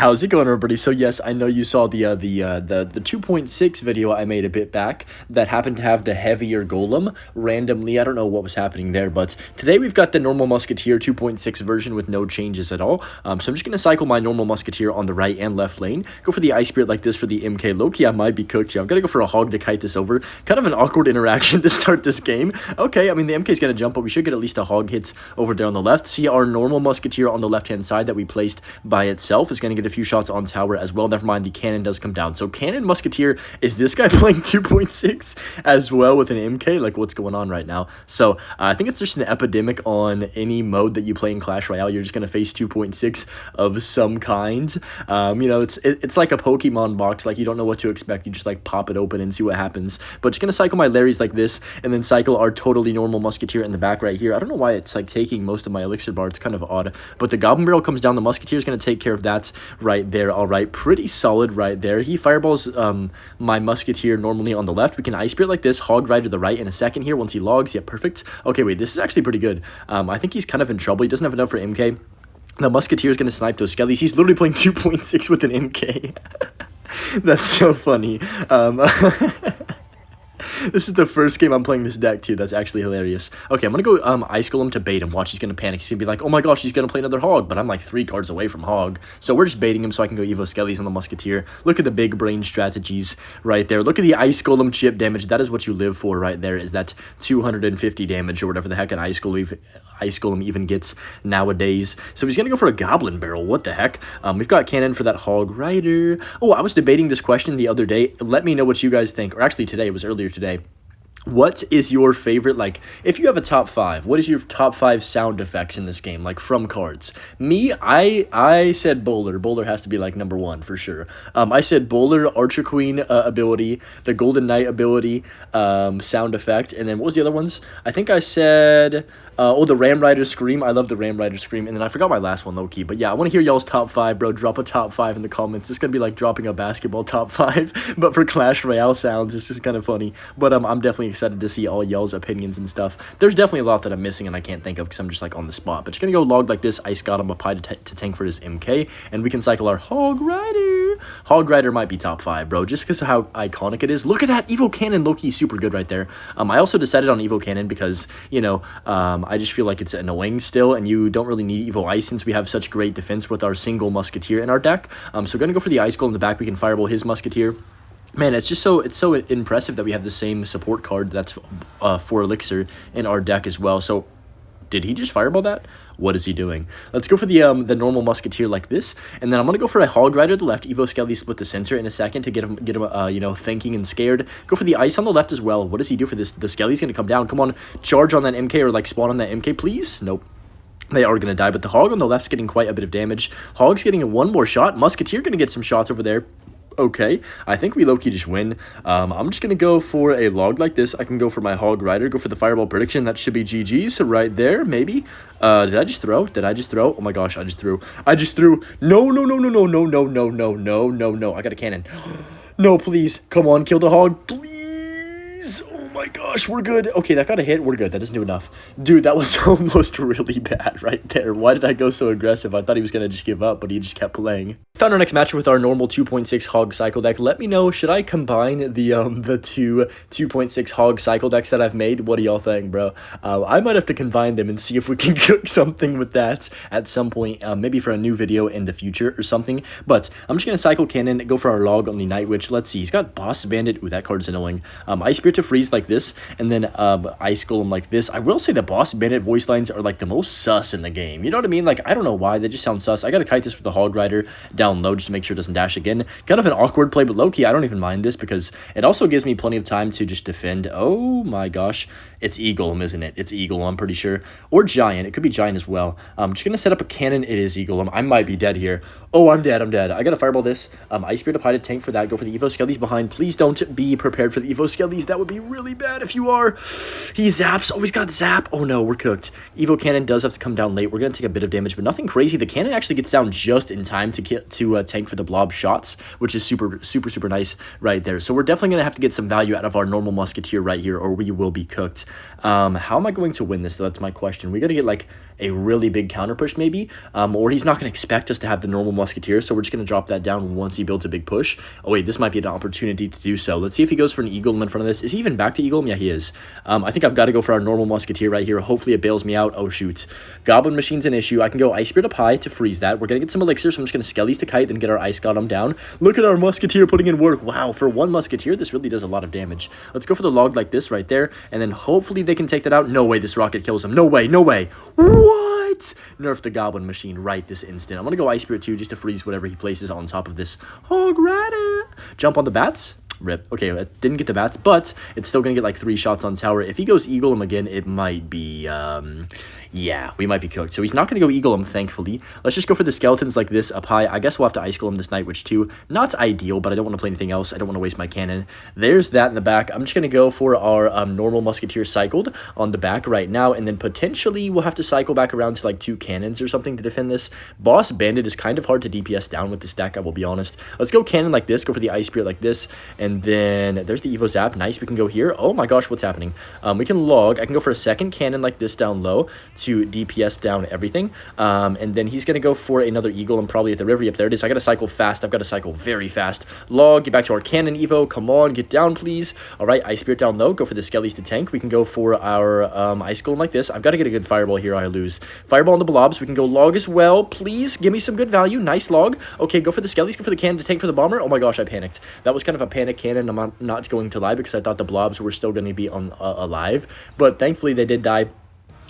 How's it going, everybody? So yes, I know you saw the 2.6 video I made a bit back that happened to have the heavier golem randomly. I don't know what was happening there, but today we've got the normal musketeer 2.6 version with no changes at all. So I'm just gonna cycle my normal musketeer on the right and left lane. Go for the ice spirit like this for the MK. Low-key, I might be cooked here. I'm gonna go for a hog to kite this over. Kind of an awkward interaction to start this game. Okay, I mean the MK's gonna jump, but we should get at least a hog hits over there on the left. See our normal musketeer on the left-hand side that we placed by itself is gonna get a few shots on tower as well. Never mind, the cannon does come down. So cannon musketeer, is this guy playing 2.6 as well with an MK? Like, what's going on right now? So I think it's just an epidemic on any mode that you play in Clash Royale. You're just gonna face 2.6 of some kind. You know, it's like a Pokemon box. Like, you don't know what to expect. You just like pop it open and see what happens. But just gonna cycle my Larrys like this and then cycle our totally normal musketeer in the back right here. I don't know why it's like taking most of my elixir bar. It's kind of odd. But the goblin barrel comes down. The musketeer is gonna take care of that right there. All right, pretty solid right there. He fireballs my musketeer normally on the left. We can ice spirit like this, hog right to the right in a second here once he logs. Yeah, perfect. Okay, wait, this is actually pretty good. I think he's kind of in trouble. He doesn't have enough for MK. The musketeer is going to snipe those skellies. He's literally playing 2.6 with an MK. That's so funny. This is the first game I'm playing this deck too. That's actually hilarious. Okay, I'm gonna go Ice Golem to bait him. Watch, he's gonna panic. He's gonna be like, oh my gosh, he's gonna play another hog. But I'm like 3 cards away from hog. So we're just baiting him so I can go Evo Skellies on the musketeer. Look at the big brain strategies right there. Look at the Ice Golem chip damage. That is what you live for right there, is that 250 damage or whatever the heck an Ice Golem even gets nowadays. So he's gonna go for a Goblin Barrel. What the heck? We've got cannon for that Hog Rider. Oh, I was debating this question the other day. Let me know what you guys think. Or actually today, it was earlier today. What is your favorite, like, if you have a top 5, what is your top 5 sound effects in this game, like, from cards? Me, I said Bowler. Bowler has to be, like, number 1, for sure. I said Bowler, Archer Queen ability, the Golden Knight ability, sound effect, and then what was the other ones? I think I said, oh, the Ram Rider Scream. I love the Ram Rider Scream, and then I forgot my last one, low-key. But yeah, I want to hear y'all's top 5, bro. Drop a top 5 in the comments. It's going to be like dropping a basketball top 5, but for Clash Royale sounds. It's just kind of funny. But I'm definitely excited to see all y'all's opinions and stuff. There's definitely a lot that I'm missing and I can't think of because I'm just like on the spot. But just gonna go log like this. Ice got him a pie to tank for his MK, and we can cycle our Hog Rider. Hog Rider might be top 5, bro, just because of how iconic it is. Look at that Evo Cannon, low-key super good right there. I also decided on Evo Cannon because, you know, I just feel like it's annoying still, and you don't really need Evo Ice since we have such great defense with our single musketeer in our deck. So gonna go for the Ice Golem in the back. We can fireball his musketeer. Man, it's so impressive that we have the same support card that's 4 elixir in our deck as well. So did he just fireball that? What is he doing? Let's go for the normal musketeer like this, and then I'm gonna go for a Hog Rider to the left. Evo Skelly split the sensor in a second to get him you know, thinking and scared. Go for the ice on the left as well. What does he do for this? The Skelly's gonna come down. Come on, charge on that MK or like spawn on that MK, please. Nope. They are gonna die, but the Hog on the left's getting quite a bit of damage. Hog's getting 1 more shot. Musketeer gonna get some shots over there. Okay, I think we low-key just win. I'm just gonna go for a log like this. I can go for my Hog Rider, go for the fireball prediction. That should be GG's right there, maybe. Did I just throw? Did I just throw? Oh my gosh, I just threw. No, no, no, no, no, no, no, no, no, no, no, no. I got a cannon. No, please. Come on, kill the hog, please. Oh my gosh, we're good. Okay, that got a hit. We're good. That doesn't do enough. Dude, that was almost really bad right there. Why did I go so aggressive? I thought he was going to just give up, but he just kept playing. Found our next match with our normal 2.6 Hog cycle deck. Let me know, should I combine the two 2.6 Hog cycle decks that I've made? What do y'all think, bro? I might have to combine them and see if we can cook something with that at some point, maybe for a new video in the future or something. But I'm just going to cycle cannon, go for our log on the Night Witch. Let's see, he's got Boss Bandit. Ooh, that card's annoying. Ice Spirit to freeze like this, and then Ice Golem like this. I will say the Boss Bandit voice lines are like the most sus in the game. You know what I mean? Like, I don't know why, they just sound sus. I gotta kite this with the Hog Rider down low just to make sure it doesn't dash again. Kind of an awkward play, but low-key, I don't even mind this because it also gives me plenty of time to just defend. Oh my gosh. It's Eagle, isn't it? It's Eagle, I'm pretty sure. Or Giant. It could be Giant as well. I'm just gonna set up a cannon. It is Eagle. I might be dead here. Oh, I'm dead. I gotta fireball this. Ice Spirit up high to tank for that. Go for the Evo Skellies behind. Please don't be prepared for the Evo Skellies. That would be really bad if you are. He zaps. Oh, he's got zap. Oh no, we're cooked. Evo Cannon does have to come down late. We're gonna take a bit of damage, but nothing crazy. The cannon actually gets down just in time to get to tank for the blob shots, which is super nice right there. So we're definitely gonna have to get some value out of our normal musketeer right here, or we will be cooked. How am I going to win this? That's my question. We gotta get like a really big counter push maybe, or he's not going to expect us to have the normal musketeer, so we're just going to drop that down once he builds a big push. Oh wait, this might be an opportunity to do so. Let's see if he goes for an Eagle in front of this. Is he even back to Eagle? Yeah, he is. I think I've got to go for our normal musketeer right here. Hopefully it bails me out. Oh shoot, Goblin Machine's an issue. I can go Ice Spirit up high to freeze that. We're going to get some elixir, so I'm just going to Skellies to kite, then get our Ice Golem down. Look at our musketeer putting in work. Wow, for one musketeer, this really does a lot of damage. Let's go for the log like this right there, and then hopefully they can take that out. No way this rocket kills him. No way, no way. What? Nerf the Goblin Machine right this instant. I'm going to go Ice Spirit too, just to freeze whatever he places on top of this Hog Rider. Jump on the bats. Rip. Okay, it didn't get the bats, but it's still going to get like 3 shots on tower. If he goes Eagle him again, it might be, yeah, we might be cooked. So he's not going to go Eagle him, thankfully. Let's just go for the skeletons like this up high. I guess we'll have to Ice Golem this Night Witch too. Not ideal, but I don't want to play anything else. I don't want to waste my cannon. There's that in the back. I'm just going to go for our normal musketeer cycled on the back right now, and then potentially we'll have to cycle back around to like 2 cannons or something to defend this. Boss Bandit is kind of hard to DPS down with this deck, I will be honest. Let's go cannon like this, go for the Ice Spirit like this, and then there's the Evo Zap. Nice, we can go here. Oh my gosh, what's happening? We can log. I can go for a second cannon like this down low to DPS down everything, and then he's gonna go for another Eagle and probably at the river. Yep, there it is. I gotta cycle fast. I've got to cycle very fast. Log, get back to our cannon Evo. Come on, get down please. All right, Ice Spirit down low. Go for the Skellies to tank. We can go for our Ice Golem like this. I've got to get a good fireball here or I lose. Fireball on the blobs. We can go log as well. Please give me some good value. Nice log. Okay, go for the Skellies. Go for the cannon to tank for the bomber. Oh my gosh, I panicked. That was kind of a panic cannon. I'm not going to lie because I thought the blobs were still going to be on alive, but thankfully they did die.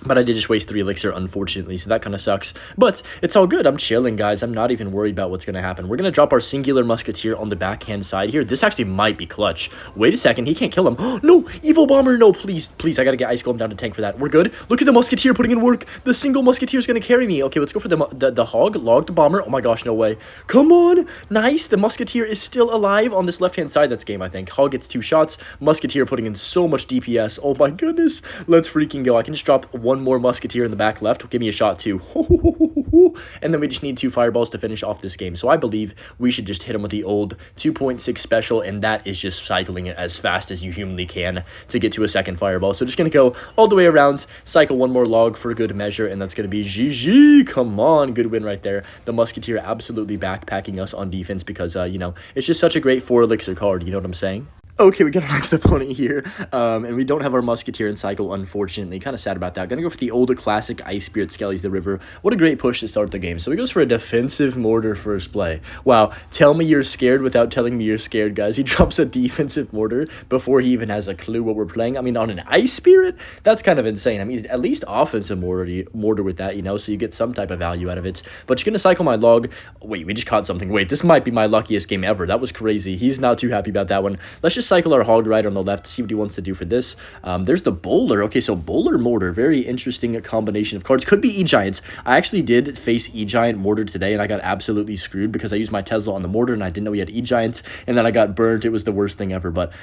But I did just waste 3 elixir, unfortunately, so that kind of sucks. But it's all good. I'm chilling, guys. I'm not even worried about what's going to happen. We're going to drop our singular musketeer on the backhand side here. This actually might be clutch. Wait a second. He can't kill him. No! Evil Bomber! No, please. Please, I got to get Ice Golem down to tank for that. We're good. Look at the musketeer putting in work. The single musketeer is going to carry me. Okay, let's go for the hog. Log the bomber. Oh my gosh, no way. Come on! Nice. The musketeer is still alive on this left-hand side. That's game, I think. Hog gets 2 shots. Musketeer putting in so much DPS. Oh my goodness. Let's freaking go. I can just drop one more musketeer in the back left. Give me a shot too. And then we just need 2 fireballs to finish off this game. So I believe we should just hit him with the old 2.6 special, and that is just cycling it as fast as you humanly can to get to a second fireball. So just going to go all the way around, cycle 1 more log for good measure, and that's going to be GG. Come on, good win right there. The musketeer absolutely backpacking us on defense because, you know, it's just such a great 4 elixir card. You know what I'm saying? Okay, we got our next opponent here, and we don't have our musketeer in cycle, unfortunately. Kind of sad about that. Gonna go for the older classic Ice Spirit Skellies the River. What a great push to start the game. So he goes for a defensive mortar first play. Wow, tell me you're scared without telling me you're scared, guys. He drops a defensive mortar before he even has a clue what we're playing. I mean, on an Ice Spirit? That's kind of insane. I mean, at least offensive mortar with that, you know, so you get some type of value out of it. But you're gonna cycle my log. Wait, we just caught something. Wait, this might be my luckiest game ever. That was crazy. He's not too happy about that one. Let's just cycle our Hog Rider on the left, see what he wants to do for this. There's the Bowler. Okay, so Bowler Mortar, very interesting combination of cards. Could be E-Giants. I actually did face E-Giant Mortar today, and I got absolutely screwed because I used my Tesla on the Mortar, and I didn't know he had E-Giants, and then I got burnt. It was the worst thing ever, but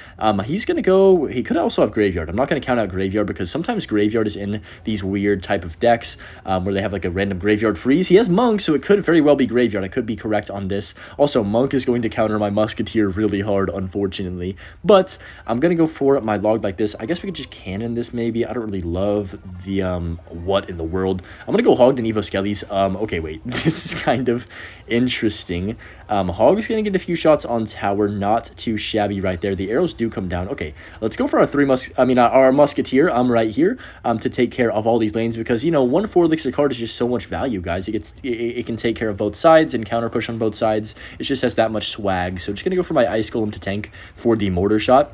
he's going to go... He could also have Graveyard. I'm not going to count out Graveyard because sometimes Graveyard is in these weird type of decks where they have like a random Graveyard freeze. He has Monk, so it could very well be Graveyard. I could be correct on this. Also, Monk is going to counter my Musketeer really hard, unfortunately, but I'm going to go for my log like this. I guess we could just cannon this maybe. I don't really love the, what in the world. I'm going to go Hog and Evo Skellies. Okay, wait. This is kind of interesting. Hog is going to get a few shots on tower. Not too shabby right there. The arrows do come down. Okay, let's go for our our Musketeer right here to take care of all these lanes because, you know, 1/4 elixir card is just so much value, guys. It can take care of both sides and counter push on both sides. It just has that much swag. So just going to go for my Ice Golem to tank for the mortar shot.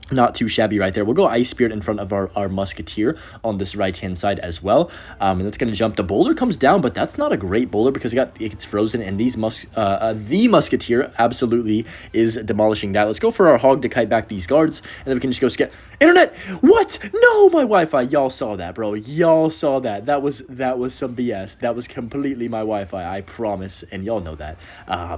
Not too shabby right there. We'll go Ice Spirit in front of our Musketeer on this right-hand side as well. And that's going to jump. The Boulder comes down, but that's not a great Boulder because it gets frozen, and the Musketeer absolutely is demolishing that. Let's go for our Hog to kite back these guards, and then we can just go skip. Internet! What? No, my Wi-Fi. Y'all saw that, bro. Y'all saw that. That was some BS. That was completely my Wi-Fi, I promise, and y'all know that.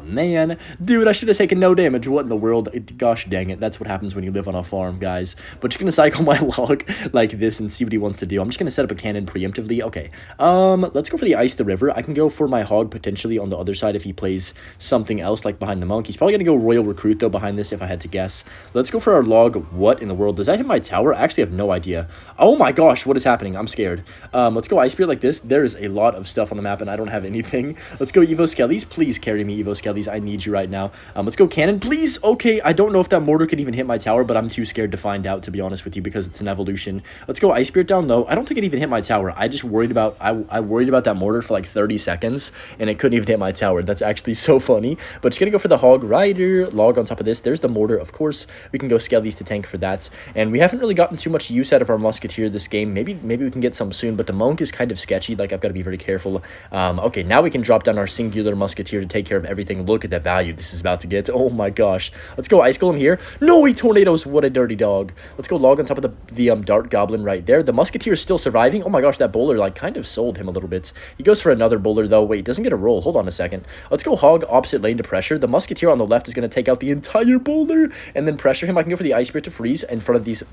Man. Dude, I should have taken no damage. What in the world? Gosh dang it. That's what happens when you live on a farm. farm, guys. But just gonna cycle my log like this and see what he wants to do. I'm just gonna set up a cannon preemptively. Okay, let's go for the ice the river. I can go for my hog potentially on the other side if he plays something else like behind the monk. He's probably gonna go royal recruit though behind this if I had to guess. Let's go for our log. What in the world? Does that hit my tower? I actually have no idea. Oh my gosh, what is happening? I'm scared. Let's go ice spear like this. There is a lot of stuff on the map and I don't have anything. Let's go Evo Skellies. Please carry me, Evo Skellies. I need you right now. Let's go cannon, please. Okay, I don't know if that mortar could even hit my tower, but I'm too scared to find out, to be honest with you, because it's an evolution. Let's go ice spear down low. I don't think it even hit my tower. I just worried about I worried about that mortar for like 30 seconds and it couldn't even hit my tower. That's actually so funny. But just gonna go for the hog rider log on top of this. There's the mortar, of course. We can go Skellies to tank for that. And we haven't really gotten too much use out of our musketeer this game. Maybe we can get some soon, but the monk is kind of sketchy. Like, I've got to be very careful. Okay, now we can drop down our singular musketeer to take care of everything. Look at the value this is about to get. Oh my gosh. Let's go ice golem here. No, he tornadoes. What a dirty dog. Let's go log on top of the dart goblin right there. The musketeer is still surviving. Oh my gosh, that bowler like kind of sold him a little bit. He goes for another bowler though. Wait, doesn't get a roll. Hold on a second. Let's go hog opposite lane to pressure. The musketeer on the left is going to take out the entire bowler and then pressure him. I can go for the ice spear to freeze in front of these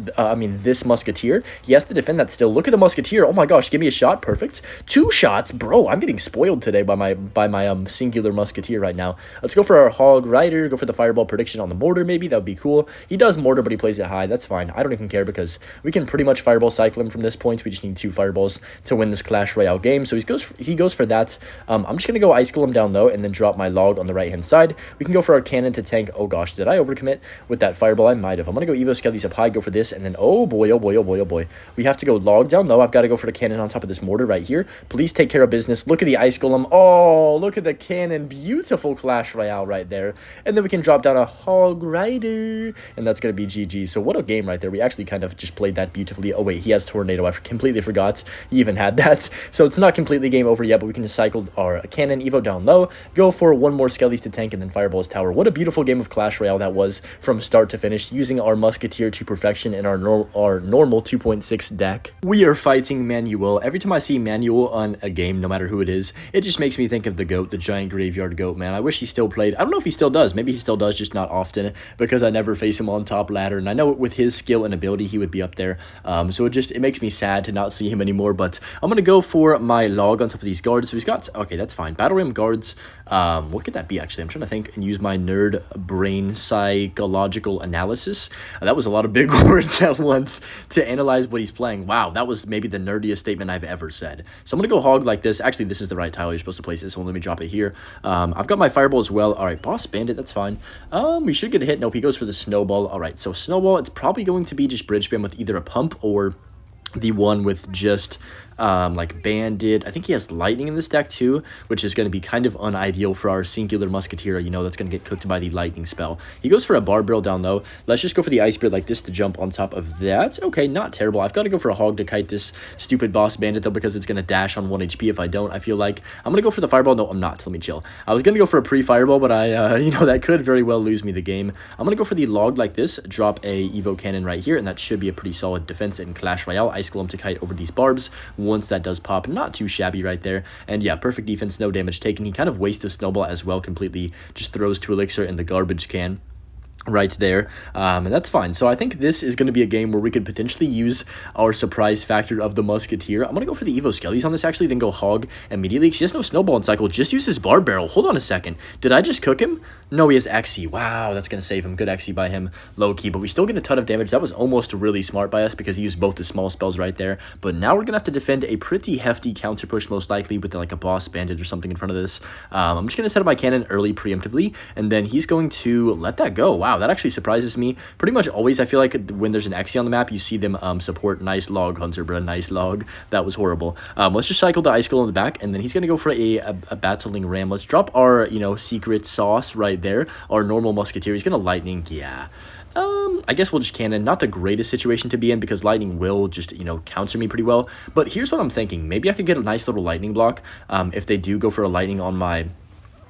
this musketeer. He has to defend that still. Look at the musketeer. Oh my gosh, give me a shot. Perfect. 2 shots. Bro, I'm getting spoiled today by my singular musketeer right now. Let's go for our hog rider. Go for the fireball prediction on the mortar maybe. That would be cool. He does mortar, but he plays it high. That's fine. I don't even care because we can pretty much fireball cycle him from this point. We just need 2 fireballs to win this Clash Royale game. So he goes for that. I'm just going to go ice golem down low and then drop my log on the right hand side. We can go for our cannon to tank. Oh gosh, did I overcommit with that fireball? I might have. I'm going to go Evo Skellies up high, go for this, and then oh boy, oh boy, oh boy, oh boy. We have to go log down low. I've got to go for the cannon on top of this mortar right here. Please take care of business. Look at the ice golem. Oh, look at the cannon. Beautiful Clash Royale right there. And then we can drop down a hog rider, and that's going to be GG. So what a game right there. We actually kind of just played that beautifully. Oh wait, he has tornado. I completely forgot he even had that. So it's not completely game over yet, but we can just cycle our cannon, Evo down low, go for 1 more Skellies to tank, and then fireball his tower. What a beautiful game of Clash Royale that was from start to finish, using our musketeer to perfection in our normal 2.6 deck. We are fighting Manuel. Every time I see Manuel on a game, no matter who it is, it just makes me think of the GOAT, the giant graveyard GOAT, man. I wish he still played. I don't know if he still does. Maybe he still does, just not often, because I never face him on top ladder, and I know with his skill and ability, he would be up there. So it makes me sad to not see him anymore, but I'm going to go for my log on top of these guards. So he's got, okay, that's fine. Battle Ram guards, what could that be, actually? I'm trying to think and use my nerd brain psychological analysis. That was a lot of big words at once to analyze what he's playing. Wow, that was maybe the nerdiest statement I've ever said. So I'm going to go hog like this. Actually, this is the right tile you're supposed to place it, so let me drop it here. I've got my fireball as well. All right, boss bandit, that's fine. We should get a hit. Nope, he goes for the snowball. All right, so snowball, it's probably going to be just bridge spam with either a pump or the one with just like bandit. I think he has lightning in this deck too, which is going to be kind of unideal for our singular musketeer. You know, that's going to get cooked by the lightning spell. He goes for a bar barrel down low. Let's just go for the ice spear like this to jump on top of that. Okay, not terrible. I've got to go for a hog to kite this stupid boss bandit though, because it's going to dash on 1 HP if I don't. I feel like I'm going to go for the fireball. No, I'm not. Let me chill. I was going to go for a pre-fireball, but I you know, that could very well lose me the game. I'm going to go for the log like this, drop a evo cannon right here, and that should be a pretty solid defense in Clash Royale. Ice golem to kite over these barbs. Once that does pop, not too shabby right there. And yeah, perfect defense, no damage taken. He kind of wastes the snowball as well completely, just throws 2 elixir in the garbage can right there, and that's fine. So I think this is going to be a game where we could potentially use our surprise factor of the musketeer. I'm going to go for the Evo Skellies on this actually, then go hog immediately because he has no snowball in cycle. Just use his bar barrel. Hold on a second. Did I just cook him? No, he has XE. Wow, that's going to save him. Good XE by him, low key, but we still get a ton of damage. That was almost really smart by us because he used both the small spells right there. But now we're going to have to defend a pretty hefty counter push, most likely with like a boss bandit or something in front of this. I'm just going to set up my cannon early preemptively, and then he's going to let that go. Wow, that actually surprises me. Pretty much always, I feel like when there's an XE on the map, you see them support. Nice log, Hunter, bro. Nice log. That was horrible. Let's just cycle the ice golem in the back, and then he's going to go for a battling ram. Let's drop our, you know, secret sauce right there. Our normal musketeer. He's going to lightning. Yeah. I guess we'll just cannon. Not the greatest situation to be in because lightning will just, you know, counter me pretty well. But here's what I'm thinking. Maybe I could get a nice little lightning block if they do go for a lightning on my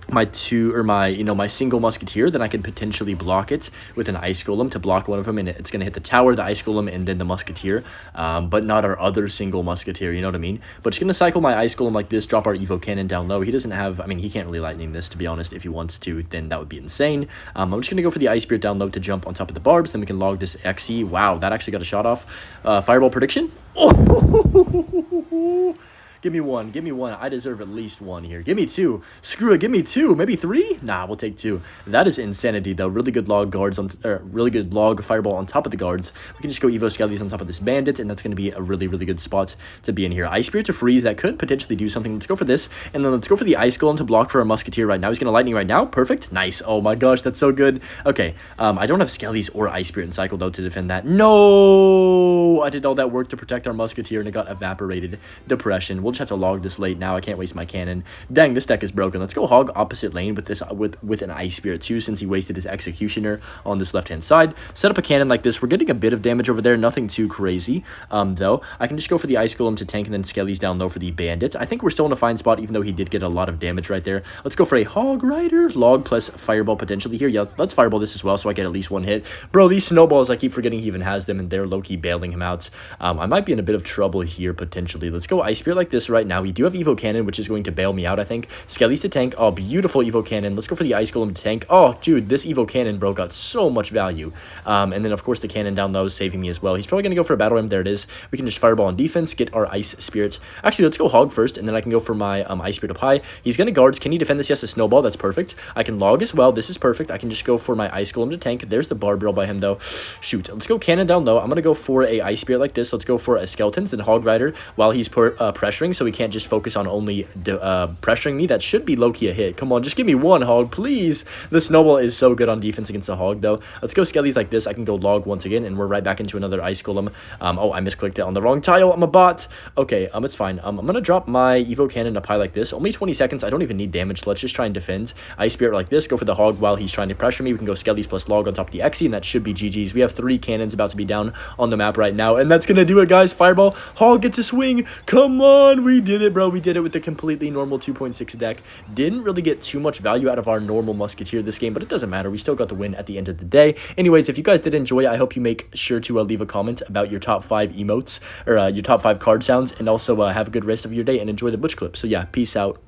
my single musketeer, then I could potentially block it with an ice golem to block one of them, and it's gonna hit the tower, the ice golem, and then the musketeer, but not our other single musketeer, you know what I mean? But just gonna cycle my ice golem like this, drop our evo cannon down low. He doesn't have, I mean, he can't really lightning this, to be honest. If he wants to, then that would be insane. I'm just gonna go for the ice spirit down low to jump on top of the barbs, then we can log this xe. Wow, that actually got a shot off. Fireball prediction. Oh. Give me one. Give me one. I deserve at least one here. Give me two. Screw it. Give me two. Maybe three? Nah, we'll take two. That is insanity, though. Really good log guards on, really good log fireball on top of the guards. We can just go Evo Skellies on top of this bandit, and that's going to be a really, really good spot to be in here. Ice Spirit to freeze. That could potentially do something. Let's go for this, and then let's go for the Ice Golem to block for our musketeer right now. He's going to lightning right now. Perfect. Nice. Oh my gosh, that's so good. Okay, I don't have Skellies or Ice Spirit in cycle, though, to defend that. No! I did all that work to protect our musketeer, and it got evaporated. Depression. We'll just have to log this late now. I can't waste my cannon. Dang, this deck is broken. Let's go hog opposite lane with this with an ice spirit too, since he wasted his executioner on this left hand side. Set up a cannon like this. We're getting a bit of damage over there, nothing too crazy. Though I can just go for the ice golem to tank, and then Skelly's down low for the bandit. I think we're still in a fine spot, even though he did get a lot of damage right there. Let's go for a hog rider log plus fireball potentially here. Yeah, let's fireball this as well, so I get at least one hit. Bro, these snowballs, I keep forgetting he even has them, and they're low-key bailing him out. I might be in a bit of trouble here potentially. Let's go ice spirit like this right now. We do have evo cannon, which is going to bail me out, I think. Skelly's to tank. Oh, beautiful evo cannon. Let's go for the ice golem to tank. Oh, dude, this evo cannon, bro, got so much value. And then, of course, the cannon down low is saving me as well. He's probably going to go for a battle ram. There it is. We can just fireball on defense, get our ice spirit. Actually, let's go hog first, and then I can go for my ice spirit up high. He's going to guards. Can he defend this? Yes, a snowball. That's perfect. I can log as well. This is perfect. I can just go for my ice golem to tank. There's the barb barrel by him, though. Shoot. Let's go cannon down low. I'm going to go for a ice spirit like this. Let's go for a skeletons, then hog rider while he's pressuring, so we can't just focus on only pressuring me. That should be low-key a hit. Come on, just give me one hog, please. The snowball is so good on defense against the hog, though. Let's go skellies like this. I can go log once again, and we're right back into another ice golem. Oh, I misclicked it on the wrong tile. I'm a bot. Okay, it's fine. I'm gonna drop my evo cannon up high like this. Only 20 seconds. I don't even need damage, so let's just try and defend. Ice spirit like this. Go for the hog while he's trying to pressure me. We can go skellies plus log on top of the xe, and that should be GG's. We have 3 cannons about to be down on the map right now, and that's gonna do it, guys. Fireball. Hog gets a swing. Come on, we did it, bro. We did it with the completely normal 2.6 deck. Didn't really get too much value out of our normal musketeer this game, but it doesn't matter. We still got the win at the end of the day. Anyways, if you guys did enjoy, I hope you make sure to leave a comment about your top 5 emotes, or your top 5 card sounds, and also have a good rest of your day and enjoy the butch clip. So yeah, peace out.